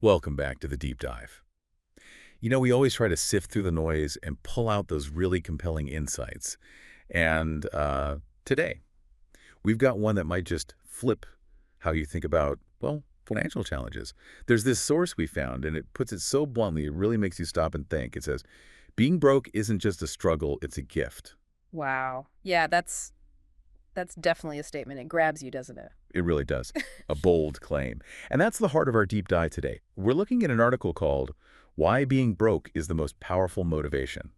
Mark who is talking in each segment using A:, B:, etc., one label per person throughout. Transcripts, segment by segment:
A: Welcome back to the deep dive. We always try to sift through the noise and pull out those really compelling insights. And today, we've got one that might just flip how you think about, well, financial challenges. There's this source we found, and it puts it so bluntly, it really makes you stop and think. It says, being broke isn't just a struggle, it's a gift.
B: Wow. Yeah, that's definitely a statement. It grabs you, doesn't it?
A: It really does. A bold claim. And that's the heart of our deep dive today. We're looking at an article called Why Being Broke is the Most Powerful Motivation.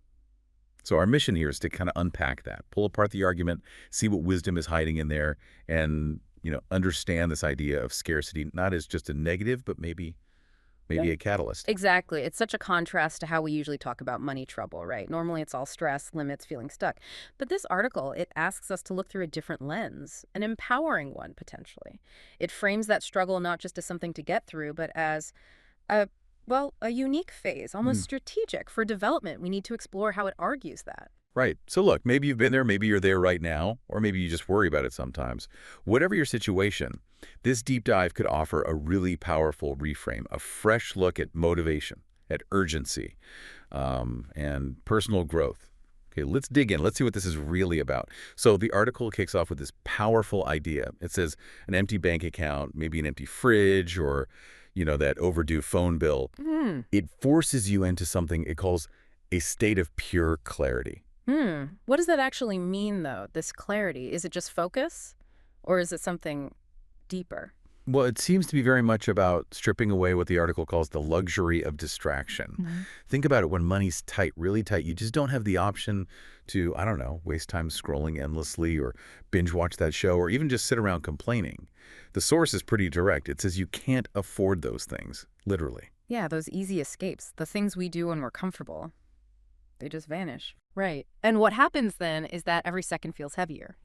A: So our mission here is to kind of unpack that, pull apart the argument, see what wisdom is hiding in there, and understand this idea of scarcity, not as just a negative, but maybe a catalyst.
B: Exactly. It's such a contrast to how we usually talk about money trouble, right? Normally it's all stress, limits, feeling stuck. But this article, it asks us to look through a different lens, an empowering one potentially. It frames that struggle not just as something to get through, but as a unique phase, almost strategic for development. We need to explore how it argues that.
A: Right. So look, maybe you've been there, maybe you're there right now, or maybe you just worry about it sometimes. Whatever your situation, this deep dive could offer a really powerful reframe, a fresh look at motivation, at urgency, and personal growth. Okay, let's dig in. Let's see what this is really about. So the article kicks off with this powerful idea. It says an empty bank account, maybe an empty fridge, or, that overdue phone bill. It forces you into something it calls a state of pure clarity.
B: What does that actually mean, though, this clarity? Is it just focus, or is it something deeper?
A: Well, it seems to be very much about stripping away what the article calls the luxury of distraction. Think about it when money's tight, really tight. You just don't have the option to, I don't know, waste time scrolling endlessly or binge watch that show or even just sit around complaining. The source is pretty direct. It says you can't afford those things, literally.
B: Yeah, those easy escapes, the things we do when we're comfortable, they just vanish. Right. And what happens then is that every second feels heavier.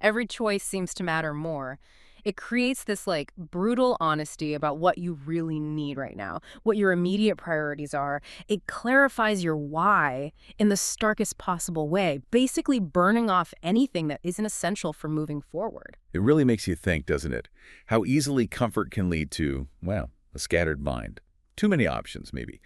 B: Every choice seems to matter more. It creates this brutal honesty about what you really need right now, what your immediate priorities are. It clarifies your why in the starkest possible way, basically burning off anything that isn't essential for moving forward.
A: It really makes you think, doesn't it? How easily comfort can lead to, well, a scattered mind. Too many options, maybe.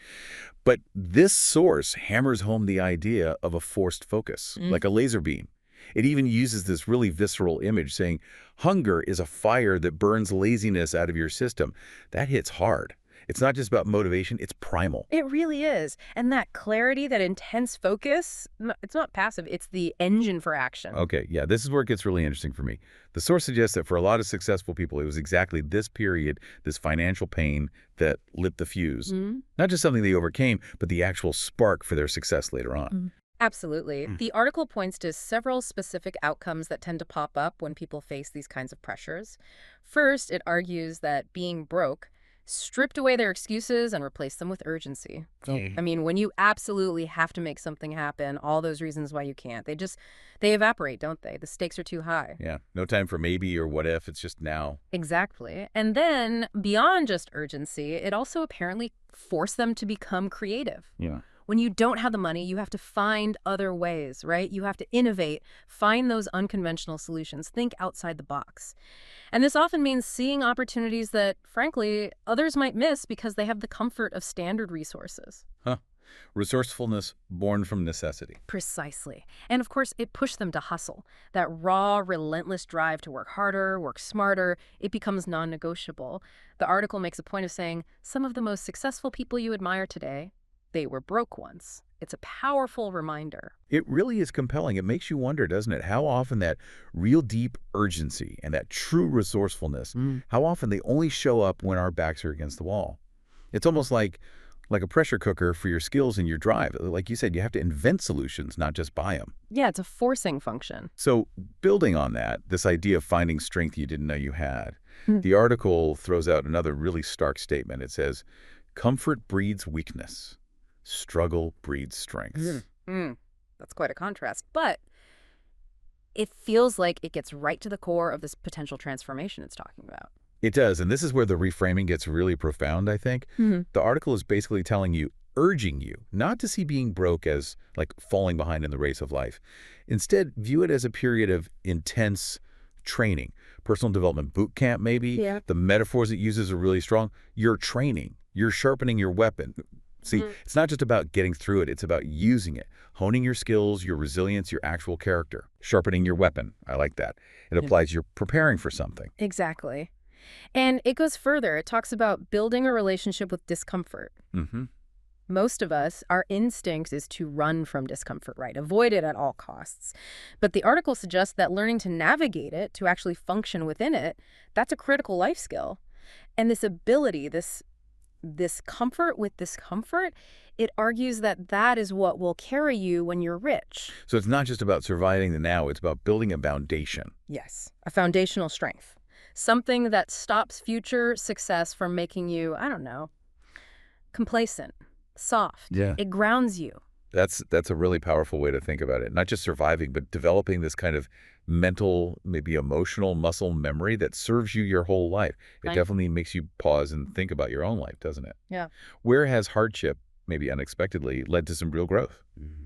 A: But this source hammers home the idea of a forced focus, like a laser beam. It even uses this really visceral image saying, hunger is a fire that burns laziness out of your system. That hits hard. It's not just about motivation, it's primal.
B: It really is. And that clarity, that intense focus, it's not passive, it's the engine for action.
A: Okay, yeah, this is where it gets really interesting for me. The source suggests that for a lot of successful people, it was exactly this period, this financial pain, that lit the fuse. Not just something they overcame, but the actual spark for their success later on.
B: Absolutely. The article points to several specific outcomes that tend to pop up when people face these kinds of pressures. First, it argues that being broke stripped away their excuses and replaced them with urgency.
A: Okay.
B: I mean, when you absolutely have to make something happen, all those reasons why you can't, they evaporate, don't they? The stakes are too high.
A: Yeah, no time for maybe or what if, it's just now.
B: Exactly. And then, beyond just urgency, it also apparently forced them to become creative.
A: Yeah.
B: When you don't have the money, you have to find other ways, right? You have to innovate, find those unconventional solutions, think outside the box. And this often means seeing opportunities that, frankly, others might miss because they have the comfort of standard resources.
A: Huh. Resourcefulness born from necessity.
B: Precisely. And of course, it pushed them to hustle. That raw, relentless drive to work harder, work smarter, it becomes non-negotiable. The article makes a point of saying some of the most successful people you admire today, they were broke once. It's a powerful reminder.
A: It really is compelling. It makes you wonder, doesn't it, how often that real deep urgency and that true resourcefulness, how often they only show up when our backs are against the wall. It's almost like a pressure cooker for your skills and your drive. Like you said, you have to invent solutions, not just buy them.
B: Yeah, it's a forcing function.
A: So building on that, this idea of finding strength you didn't know you had, the article throws out another really stark statement. It says, comfort breeds weakness. Struggle breeds strength.
B: That's quite a contrast. But it feels like it gets right to the core of this potential transformation it's talking about.
A: It does, and this is where the reframing gets really profound, I think. The article is basically telling you, urging you, not to see being broke as like falling behind in the race of life. Instead, view it as a period of intense training. Personal development boot camp, maybe.
B: Yeah.
A: The metaphors it uses are really strong. You're training. You're sharpening your weapon. See, it's not just about getting through it, it's about using it, honing your skills, your resilience, your actual character. Sharpening your weapon. I like that. It
B: Yeah.
A: applies you're preparing for something.
B: Exactly. And it goes further. It talks about building a relationship with discomfort.
A: Mm-hmm.
B: Most of us, our instinct is to run from discomfort, right? Avoid it at all costs. But the article suggests that learning to navigate it, to actually function within it, that's a critical life skill. And this ability, this comfort with discomfort, it argues that that is what will carry you when you're rich.
A: So it's not just about surviving the now, it's about building a foundation.
B: Yes, a foundational strength. Something that stops future success from making you, I don't know, complacent, soft.
A: Yeah.
B: It grounds you.
A: That's a really powerful way to think about it. Not just surviving, but developing this kind of mental, maybe emotional muscle memory that serves you your whole life. It
B: Right.
A: definitely makes you pause and think about your own life, doesn't it?
B: Yeah.
A: Where has hardship, maybe unexpectedly, led to some real growth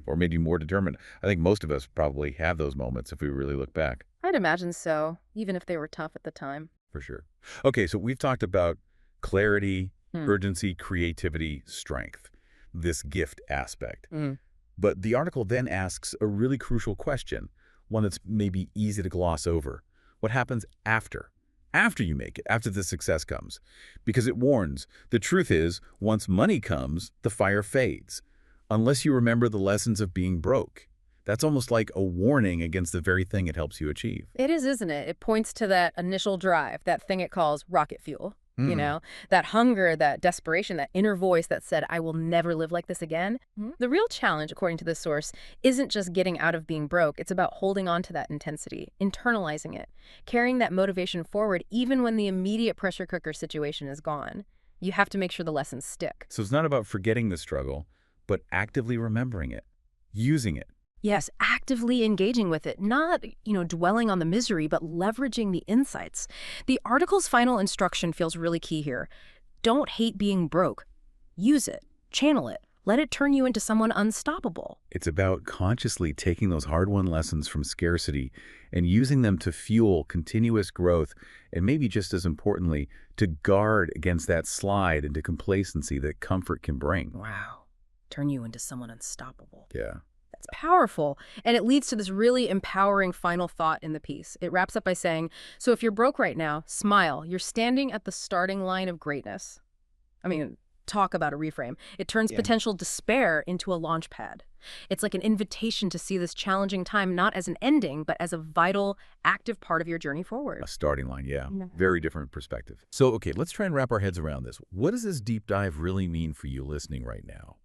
A: or made you more determined? I think most of us probably have those moments if we really look back,
B: I'd imagine so, even if they were tough at the time.
A: for sure. Okay, so we've talked about clarity,
B: Hmm.
A: urgency, creativity, strength, this gift aspect.
B: Mm.
A: But the article then asks a really crucial question, one that's maybe easy to gloss over. What happens after? After you make it, after the success comes. Because it warns, the truth is, once money comes, the fire fades. Unless you remember the lessons of being broke. That's almost like a warning against the very thing it helps you achieve.
B: It is, isn't it? It points to that initial drive, that thing it calls rocket fuel. You
A: Mm.
B: know, that hunger, that desperation, that inner voice that said, I will never live like this again. The real challenge, according to this source, isn't just getting out of being broke. It's about holding on to that intensity, internalizing it, carrying that motivation forward even when the immediate pressure cooker situation is gone. You have to make sure the lessons stick.
A: So it's not about forgetting the struggle, but actively remembering it, using it.
B: Yes, actively engaging with it, not, dwelling on the misery, but leveraging the insights. The article's final instruction feels really key here. Don't hate being broke. Use it, channel it, let it turn you into someone unstoppable.
A: It's about consciously taking those hard-won lessons from scarcity and using them to fuel continuous growth and maybe just as importantly, to guard against that slide into complacency that comfort can bring.
B: Wow. Turn you into someone unstoppable.
A: Yeah.
B: That's powerful. And it leads to this really empowering final thought in the piece. It wraps up by saying, so if you're broke right now, smile. You're standing at the starting line of greatness. I mean, talk about a reframe. It turns potential despair into a launch pad. It's like an invitation to see this challenging time not as an ending, but as a vital, active part of your journey forward.
A: A starting line, yeah.
B: Yeah.
A: Very different perspective. So, okay, let's try and wrap our heads around this. What does this deep dive really mean for you listening right now?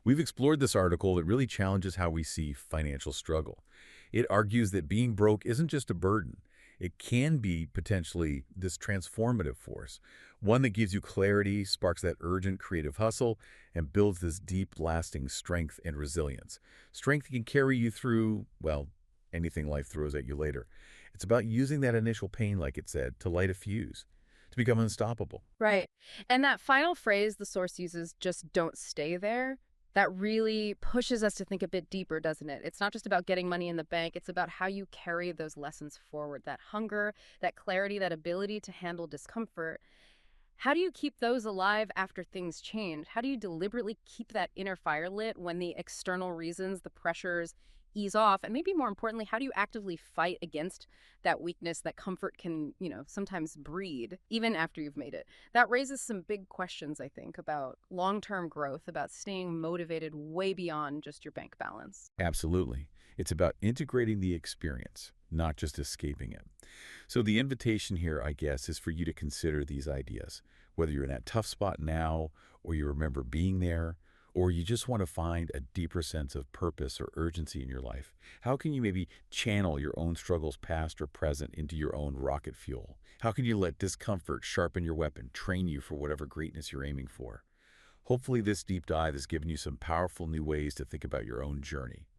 A: We've explored this article that really challenges how we see financial struggle. It argues that being broke isn't just a burden. It can be potentially this transformative force, one that gives you clarity, sparks that urgent creative hustle, and builds this deep, lasting strength and resilience. Strength can carry you through, well, anything life throws at you later. It's about using that initial pain, like it said, to light a fuse, to become unstoppable.
B: Right. And that final phrase the source uses, just don't stay there, that really pushes us to think a bit deeper, doesn't it? It's not just about getting money in the bank. It's about how you carry those lessons forward, that hunger, that clarity, that ability to handle discomfort. How do you keep those alive after things change? How do you deliberately keep that inner fire lit when the external reasons, the pressures ease off? And maybe more importantly, how do you actively fight against that weakness that comfort can, sometimes breed, even after you've made it? That raises some big questions, I think, about long-term growth, about staying motivated way beyond just your bank balance.
A: Absolutely. It's about integrating the experience, not just escaping it. So the invitation here, I guess, is for you to consider these ideas, whether you're in that tough spot now, or you remember being there, or you just want to find a deeper sense of purpose or urgency in your life. How can you maybe channel your own struggles, past or present, into your own rocket fuel? How can you let discomfort sharpen your weapon, train you for whatever greatness you're aiming for? Hopefully this deep dive has given you some powerful new ways to think about your own journey.